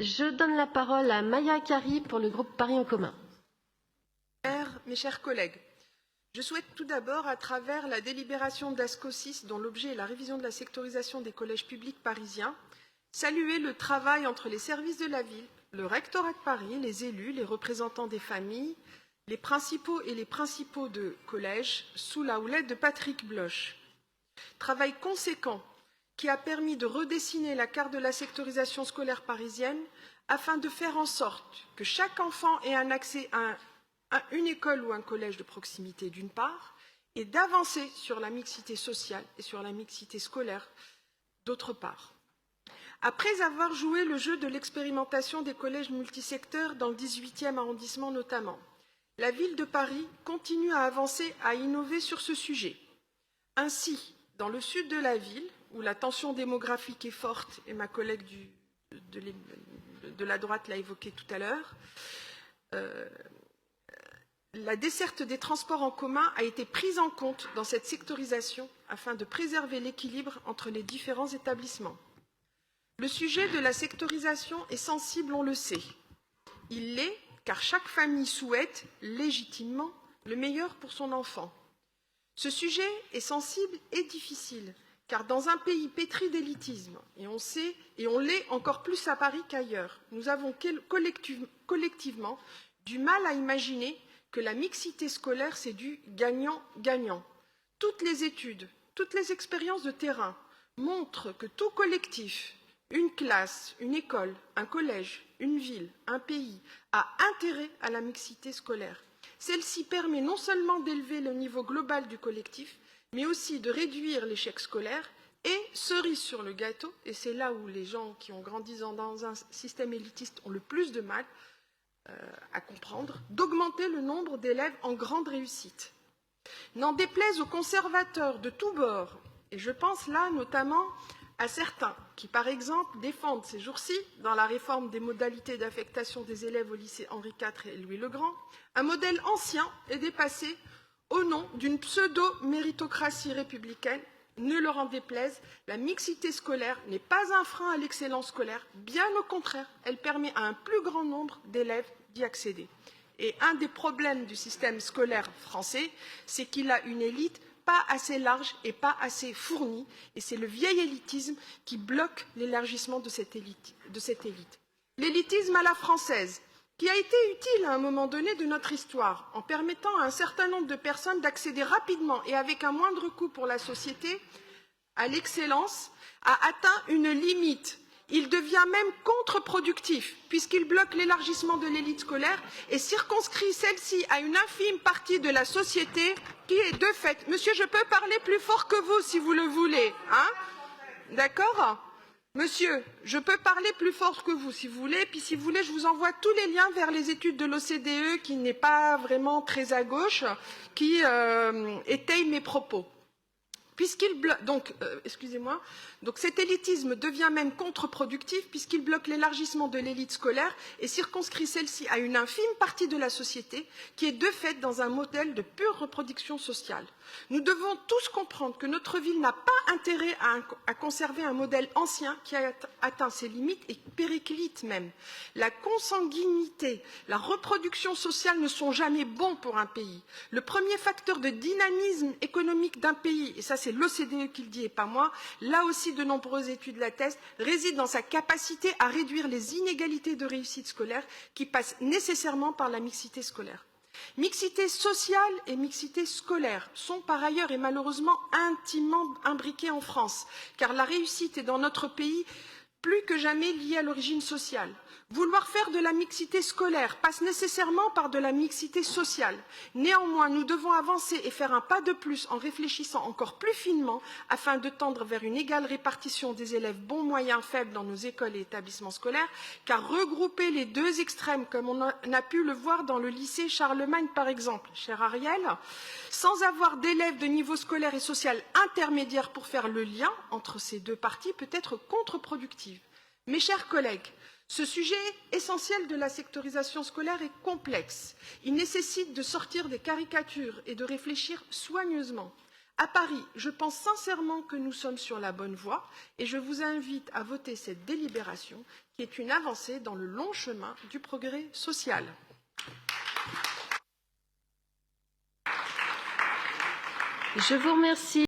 Je donne la parole à Maya Kari pour le groupe Paris en commun. Mes chers collègues, je souhaite tout d'abord, à travers la délibération d'ASCO6, dont l'objet est la révision de la sectorisation des collèges publics parisiens, saluer le travail entre les services de la ville, le rectorat de Paris, les élus, les représentants des familles, les principaux de collèges, sous la houlette de Patrick Bloch. Travail conséquent qui a permis de redessiner la carte de la sectorisation scolaire parisienne afin de faire en sorte que chaque enfant ait un accès à une école ou un collège de proximité d'une part, et d'avancer sur la mixité sociale et sur la mixité scolaire d'autre part. Après avoir joué le jeu de l'expérimentation des collèges multisecteurs dans le 18e arrondissement notamment, la ville de Paris continue à avancer, à innover sur ce sujet. Ainsi, dans le sud de la ville, où la tension démographique est forte, et ma collègue de la droite l'a évoqué tout à l'heure, la desserte des transports en commun a été prise en compte dans cette sectorisation afin de préserver l'équilibre entre les différents établissements. Le sujet de la sectorisation est sensible, on le sait. Il l'est car chaque famille souhaite, légitimement, le meilleur pour son enfant. Ce sujet est sensible et difficile, car dans un pays pétri d'élitisme, et on l'est encore plus à Paris qu'ailleurs, nous avons collectivement du mal à imaginer que la mixité scolaire, c'est du gagnant-gagnant. Toutes les études, toutes les expériences de terrain montrent que tout collectif, une classe, une école, un collège, une ville, un pays, a intérêt à la mixité scolaire. Celle-ci permet non seulement d'élever le niveau global du collectif, mais aussi de réduire l'échec scolaire et, cerise sur le gâteau, et c'est là où les gens qui ont grandi dans un système élitiste ont le plus de mal à comprendre, d'augmenter le nombre d'élèves en grande réussite. N'en déplaise aux conservateurs de tous bords, et je pense là notamment à certains qui, par exemple, défendent ces jours-ci, dans la réforme des modalités d'affectation des élèves au lycée Henri IV et Louis le Grand, un modèle ancien et dépassé au nom d'une pseudo-méritocratie républicaine. Ne leur en déplaise, la mixité scolaire n'est pas un frein à l'excellence scolaire, bien au contraire, elle permet à un plus grand nombre d'élèves d'y accéder. Et un des problèmes du système scolaire français, c'est qu'il a une élite pas assez large et pas assez fournie, et c'est le vieil élitisme qui bloque l'élargissement de cette élite. L'élitisme à la française, qui a été utile à un moment donné de notre histoire, en permettant à un certain nombre de personnes d'accéder rapidement et avec un moindre coût pour la société à l'excellence, a atteint une limite. Il devient même contre-productif, puisqu'il bloque l'élargissement de l'élite scolaire et circonscrit celle-ci à une infime partie de la société qui est de fait. Monsieur, je peux parler plus fort que vous si vous le voulez, hein? D'accord? Monsieur, je peux parler plus fort que vous si vous voulez, puis si vous voulez, je vous envoie tous les liens vers les études de l'OCDE, qui n'est pas vraiment très à gauche, qui étayent mes propos. Donc cet élitisme devient même contre-productif puisqu'il bloque l'élargissement de l'élite scolaire et circonscrit celle-ci à une infime partie de la société qui est de fait dans un modèle de pure reproduction sociale. Nous devons tous comprendre que notre ville n'a pas intérêt à conserver un modèle ancien qui a atteint ses limites et périclite même. La consanguinité, la reproduction sociale ne sont jamais bons pour un pays. Le premier facteur de dynamisme économique d'un pays, et ça c'est l'OCDE qui le dit et pas moi, là aussi de nombreuses études l'attestent, réside dans sa capacité à réduire les inégalités de réussite scolaire qui passent nécessairement par la mixité scolaire. Mixité sociale et mixité scolaire sont par ailleurs et malheureusement intimement imbriquées en France, car la réussite est dans notre pays plus que jamais liée à l'origine sociale. Vouloir faire de la mixité scolaire passe nécessairement par de la mixité sociale. Néanmoins, nous devons avancer et faire un pas de plus en réfléchissant encore plus finement afin de tendre vers une égale répartition des élèves bons, moyens, faibles dans nos écoles et établissements scolaires, car regrouper les deux extrêmes, comme on a pu le voir dans le lycée Charlemagne par exemple, cher Ariel, sans avoir d'élèves de niveau scolaire et social intermédiaire pour faire le lien entre ces deux parties peut être contre-productif. Mes chers collègues, ce sujet essentiel de la sectorisation scolaire est complexe. Il nécessite de sortir des caricatures et de réfléchir soigneusement. À Paris, je pense sincèrement que nous sommes sur la bonne voie et je vous invite à voter cette délibération qui est une avancée dans le long chemin du progrès social. Je vous remercie.